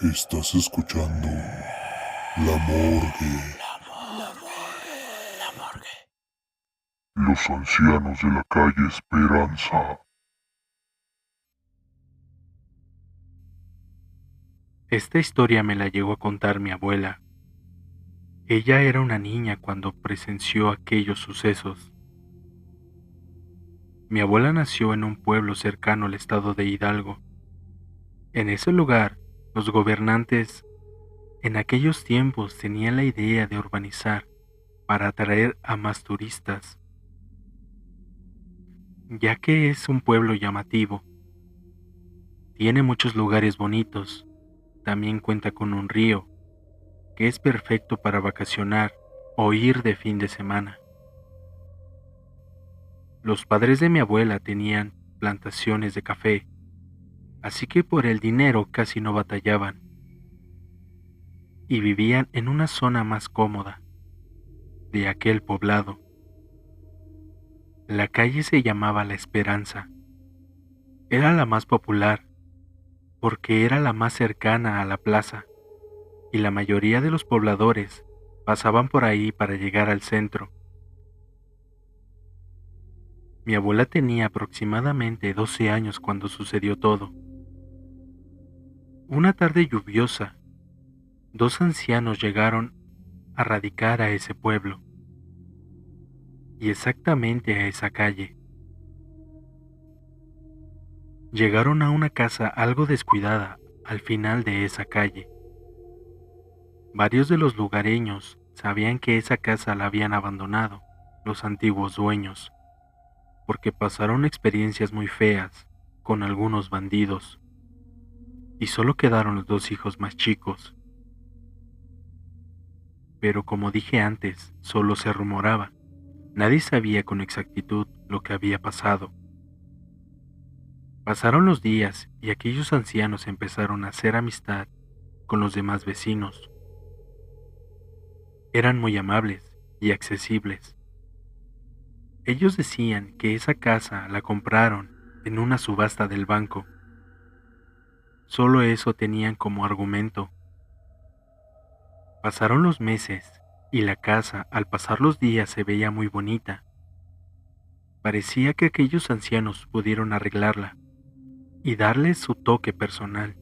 Estás escuchando La Morgue. Los ancianos de la calle Esperanza. Esta historia me la llegó a contar mi abuela. Ella era una niña cuando presenció aquellos sucesos. Mi abuela nació en un pueblo cercano al estado de Hidalgo. En ese lugar, los gobernantes en aquellos tiempos tenían la idea de urbanizar para atraer a más turistas, ya que es un pueblo llamativo. Tiene muchos lugares bonitos. También cuenta con un río, que es perfecto para vacacionar o ir de fin de semana. Los padres de mi abuela tenían plantaciones de café, así que por el dinero casi no batallaban y vivían en una zona más cómoda de aquel poblado. La calle se llamaba La Esperanza. Era la más popular porque era la más cercana a la plaza y la mayoría de los pobladores pasaban por ahí para llegar al centro. Mi abuela tenía aproximadamente 12 años cuando sucedió todo. Una tarde lluviosa, dos ancianos llegaron a radicar a ese pueblo y exactamente a esa calle. Llegaron a una casa algo descuidada al final de esa calle. Varios de los lugareños sabían que esa casa la habían abandonado los antiguos dueños, porque pasaron experiencias muy feas con algunos bandidos, y solo quedaron los dos hijos más chicos. Pero como dije antes, solo se rumoraba. Nadie sabía con exactitud lo que había pasado. Pasaron los días y aquellos ancianos empezaron a hacer amistad con los demás vecinos. Eran muy amables y accesibles. Ellos decían que esa casa la compraron en una subasta del banco. Solo eso tenían como argumento. Pasaron los meses y la casa al pasar los días se veía muy bonita. Parecía que aquellos ancianos pudieron arreglarla y darle su toque personal.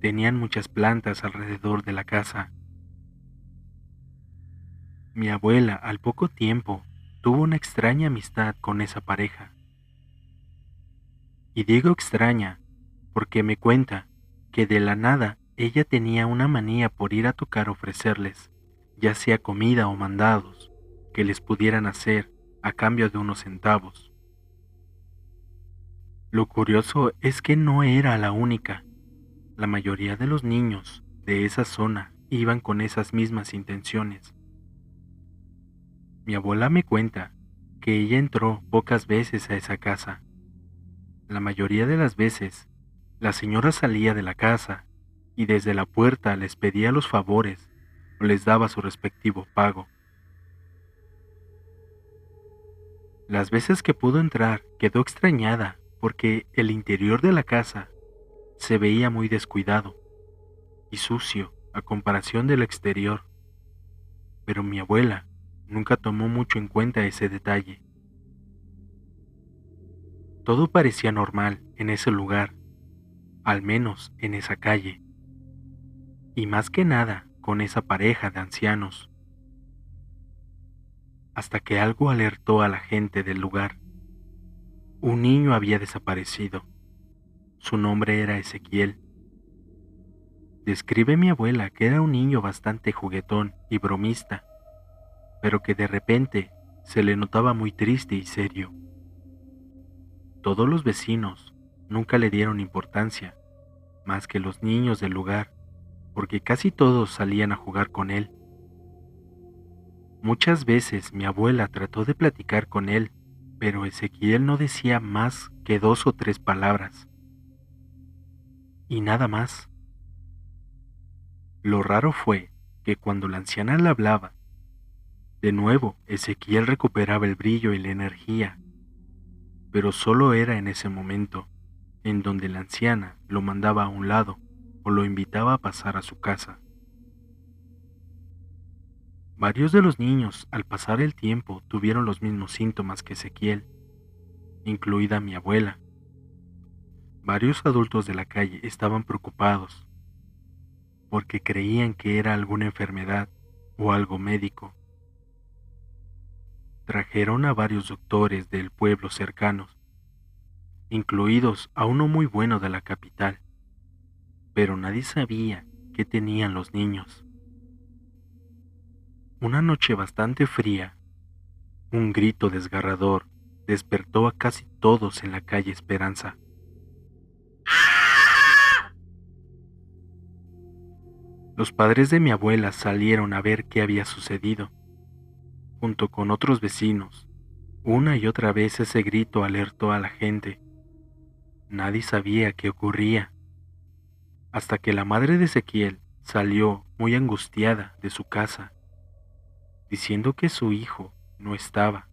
Tenían muchas plantas alrededor de la casa. Mi abuela, al poco tiempo, tuvo una extraña amistad con esa pareja. Y digo extraña porque me cuenta que de la nada ella tenía una manía por ir a tocar ofrecerles, ya sea comida o mandados, que les pudieran hacer a cambio de unos centavos. Lo curioso es que no era la única. La mayoría de los niños de esa zona iban con esas mismas intenciones. Mi abuela me cuenta que ella entró pocas veces a esa casa. La mayoría de las veces, la señora salía de la casa y desde la puerta les pedía los favores o les daba su respectivo pago. Las veces que pudo entrar quedó extrañada porque el interior de la casa se veía muy descuidado y sucio a comparación del exterior, pero mi abuela nunca tomó mucho en cuenta ese detalle. Todo parecía normal en ese lugar, al menos en esa calle, y más que nada con esa pareja de ancianos, hasta que algo alertó a la gente del lugar. Un niño había desaparecido. Su nombre era Ezequiel. Describe mi abuela que era un niño bastante juguetón y bromista, pero que de repente se le notaba muy triste y serio. Todos los vecinos nunca le dieron importancia, más que los niños del lugar, porque casi todos salían a jugar con él. Muchas veces mi abuela trató de platicar con él, pero Ezequiel no decía más que 2 o 3 palabras, y nada más. Lo raro fue que cuando la anciana le hablaba, de nuevo Ezequiel recuperaba el brillo y la energía, pero solo era en ese momento, en donde la anciana lo mandaba a un lado. o lo invitaba a pasar a su casa. Varios de los niños, al pasar el tiempo, tuvieron los mismos síntomas que Ezequiel, incluida mi abuela. Varios adultos de la calle estaban preocupados porque creían que era alguna enfermedad o algo médico. Trajeron a varios doctores del pueblo cercanos, incluidos a uno muy bueno de la capital, pero nadie sabía qué tenían los niños. Una noche bastante fría, un grito desgarrador despertó a casi todos en la calle Esperanza. Los padres de mi abuela salieron a ver qué había sucedido. Junto con otros vecinos, una y otra vez ese grito alertó a la gente. Nadie sabía qué ocurría, hasta que la madre de Ezequiel salió muy angustiada de su casa, diciendo que su hijo no estaba.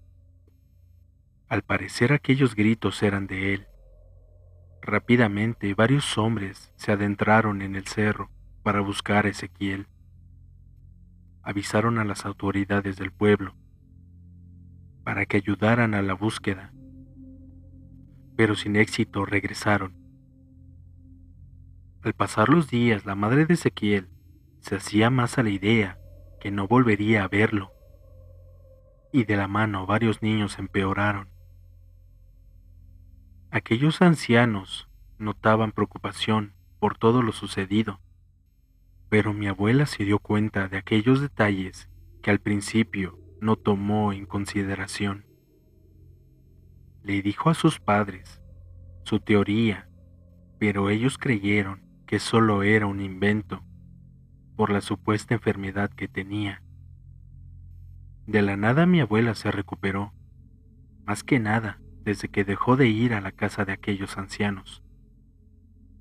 Al parecer aquellos gritos eran de él. Rápidamente varios hombres se adentraron en el cerro para buscar a Ezequiel. Avisaron a las autoridades del pueblo para que ayudaran a la búsqueda, pero sin éxito regresaron. Al pasar los días, la madre de Ezequiel se hacía más a la idea que no volvería a verlo, y de la mano varios niños empeoraron. Aquellos ancianos notaban preocupación por todo lo sucedido, pero mi abuela se dio cuenta de aquellos detalles que al principio no tomó en consideración. Le dijo a sus padres su teoría, pero ellos creyeron que solo era un invento por la supuesta enfermedad que tenía. De la nada mi abuela se recuperó, más que nada desde que dejó de ir a la casa de aquellos ancianos,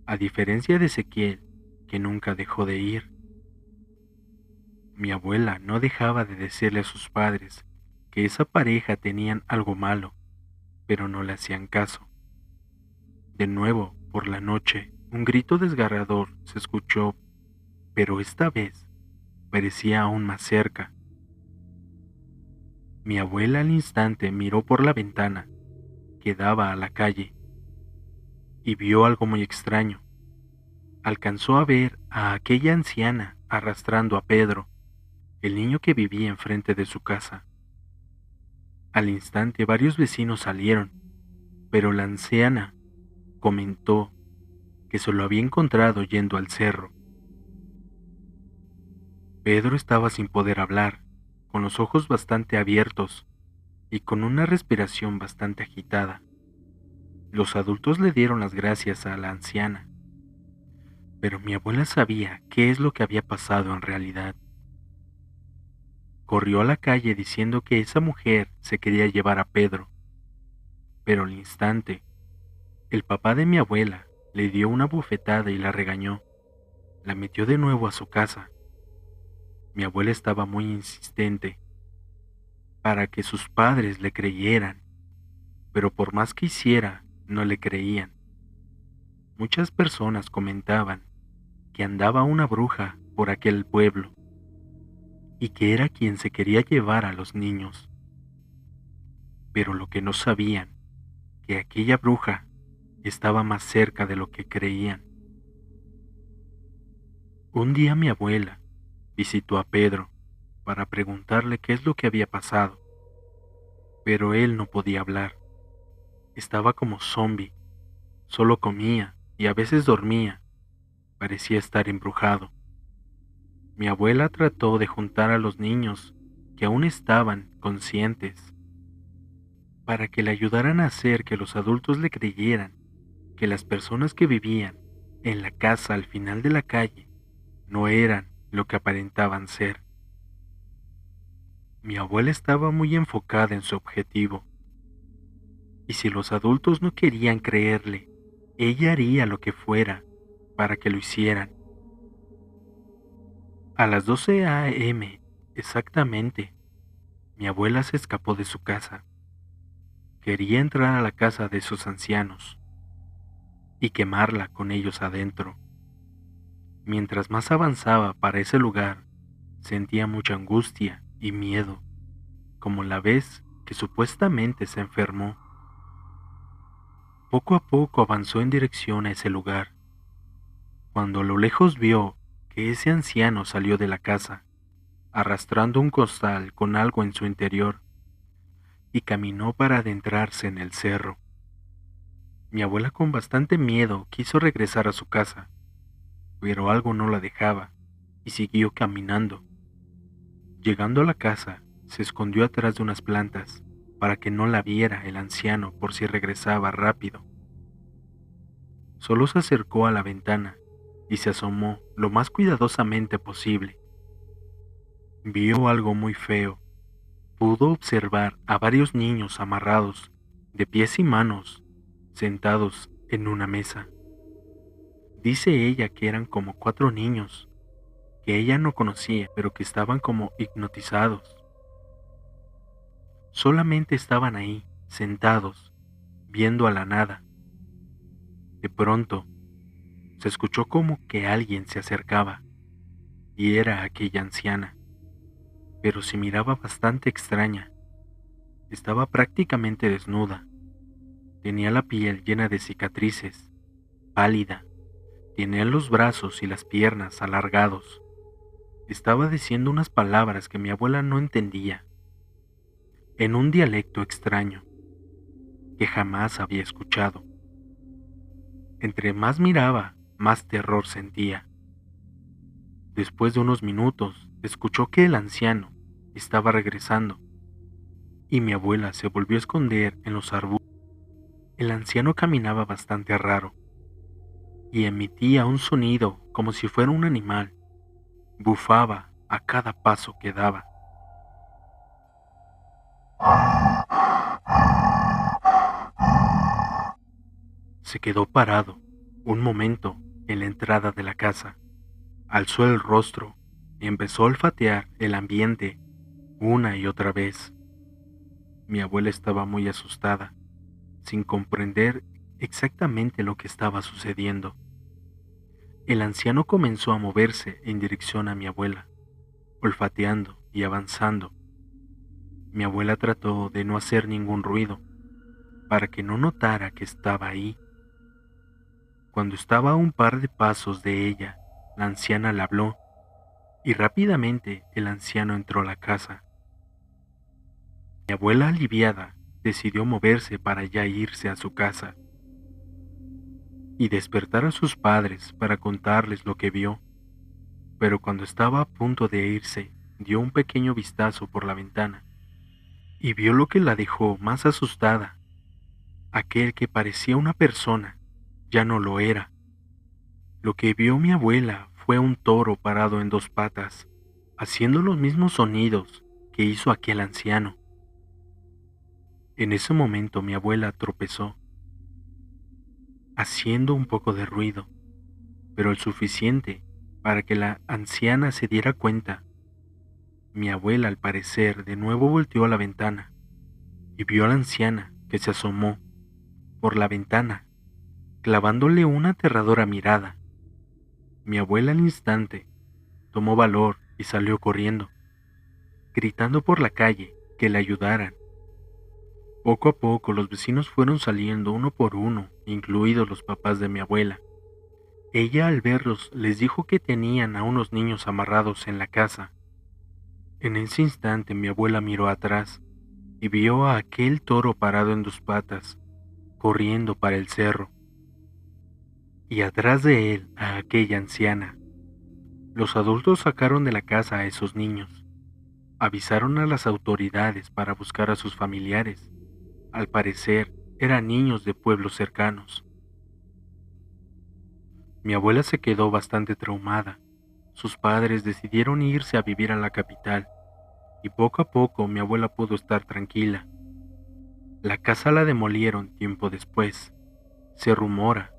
a diferencia de Ezequiel, que nunca dejó de ir. Mi abuela no dejaba de decirle a sus padres que esa pareja tenían algo malo, pero no le hacían caso. De nuevo, por la noche, un grito desgarrador se escuchó, pero esta vez parecía aún más cerca. Mi abuela al instante miró por la ventana que daba a la calle y vio algo muy extraño. Alcanzó a ver a aquella anciana arrastrando a Pedro, el niño que vivía enfrente de su casa. Al instante varios vecinos salieron, pero la anciana comentó que se lo había encontrado yendo al cerro. Pedro estaba sin poder hablar, con los ojos bastante abiertos y con una respiración bastante agitada. Los adultos le dieron las gracias a la anciana, pero mi abuela sabía qué es lo que había pasado en realidad. Corrió a la calle diciendo que esa mujer se quería llevar a Pedro, pero al instante, el papá de mi abuela le dio una bofetada y la regañó. La metió de nuevo a su casa. Mi abuela estaba muy insistente para que sus padres le creyeran, pero por más que hiciera, no le creían. Muchas personas comentaban que andaba una bruja por aquel pueblo y que era quien se quería llevar a los niños. Pero lo que no sabían, que aquella bruja estaba más cerca de lo que creían. Un día mi abuela visitó a Pedro para preguntarle qué es lo que había pasado, pero él no podía hablar. Estaba como zombi, solo comía y a veces dormía. Parecía estar embrujado. Mi abuela trató de juntar a los niños que aún estaban conscientes para que le ayudaran a hacer que los adultos le creyeran que las personas que vivían en la casa al final de la calle no eran lo que aparentaban ser. Mi abuela estaba muy enfocada en su objetivo, y si los adultos no querían creerle, ella haría lo que fuera para que lo hicieran. A las 12 a.m. exactamente, mi abuela se escapó de su casa. Quería entrar a la casa de sus ancianos y quemarla con ellos adentro. Mientras más avanzaba para ese lugar, sentía mucha angustia y miedo, como la vez que supuestamente se enfermó. Poco a poco avanzó en dirección a ese lugar. Cuando a lo lejos vio que ese anciano salió de la casa, arrastrando un costal con algo en su interior, y caminó para adentrarse en el cerro. Mi abuela, con bastante miedo, quiso regresar a su casa, pero algo no la dejaba y siguió caminando. Llegando a la casa, se escondió atrás de unas plantas para que no la viera el anciano por si regresaba rápido. Solo se acercó a la ventana y se asomó lo más cuidadosamente posible. Vio algo muy feo. Pudo observar a varios niños amarrados, de pies y manos, sentados en una mesa. Dice ella que eran como 4 niños, que ella no conocía, pero que estaban como hipnotizados. Solamente estaban ahí, sentados, viendo a la nada. De pronto, se escuchó como que alguien se acercaba, y era aquella anciana, pero se miraba bastante extraña. Estaba prácticamente desnuda. Tenía la piel llena de cicatrices, pálida. Tenía los brazos y las piernas alargados. Estaba diciendo unas palabras que mi abuela no entendía, en un dialecto extraño que jamás había escuchado. Entre más miraba, más terror sentía. Después de unos minutos, escuchó que el anciano estaba regresando y mi abuela se volvió a esconder en los arbustos. El anciano caminaba bastante raro y emitía un sonido como si fuera un animal. Bufaba a cada paso que daba. Se quedó parado un momento en la entrada de la casa. Alzó el rostro y empezó a olfatear el ambiente una y otra vez. Mi abuela estaba muy asustada, sin comprender exactamente lo que estaba sucediendo. El anciano comenzó a moverse en dirección a mi abuela, olfateando y avanzando. Mi abuela trató de no hacer ningún ruido, para que no notara que estaba ahí. Cuando estaba a un par de pasos de ella, la anciana le habló, y rápidamente el anciano entró a la casa. Mi abuela, aliviada, decidió moverse para ya irse a su casa y despertar a sus padres para contarles lo que vio, pero cuando estaba a punto de irse, dio un pequeño vistazo por la ventana y vio lo que la dejó más asustada. Aquel que parecía una persona ya no lo era. Lo que vio mi abuela fue un toro parado en 2 patas, haciendo los mismos sonidos que hizo aquel anciano. En ese momento mi abuela tropezó, haciendo un poco de ruido, pero el suficiente para que la anciana se diera cuenta. Mi abuela, al parecer, de nuevo volteó a la ventana y vio a la anciana que se asomó por la ventana, clavándole una aterradora mirada. Mi abuela, al instante, tomó valor y salió corriendo, gritando por la calle que le ayudaran. Poco a poco los vecinos fueron saliendo uno por uno, incluidos los papás de mi abuela. Ella, al verlos, les dijo que tenían a unos niños amarrados en la casa. En ese instante mi abuela miró atrás y vio a aquel toro parado en 2 patas, corriendo para el cerro, y atrás de él a aquella anciana. Los adultos sacaron de la casa a esos niños. Avisaron a las autoridades para buscar a sus familiares. Al parecer, eran niños de pueblos cercanos. Mi abuela se quedó bastante traumada. Sus padres decidieron irse a vivir a la capital, y poco a poco mi abuela pudo estar tranquila. La casa la demolieron tiempo después. Se rumora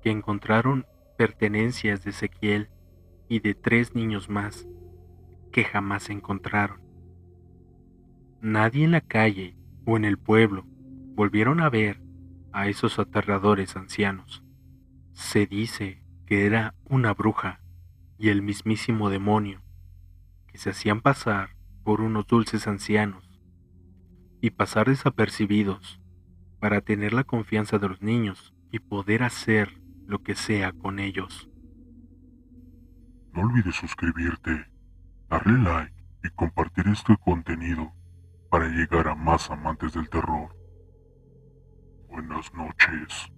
que encontraron pertenencias de Ezequiel y de 3 niños más que jamás se encontraron. Nadie en la calle o en el pueblo volvieron a ver a esos aterradores ancianos. Se dice que era una bruja y el mismísimo demonio, que se hacían pasar por unos dulces ancianos y pasar desapercibidos para tener la confianza de los niños y poder hacer lo que sea con ellos. No olvides suscribirte, darle like y compartir este contenido para llegar a más amantes del terror. Buenas noches.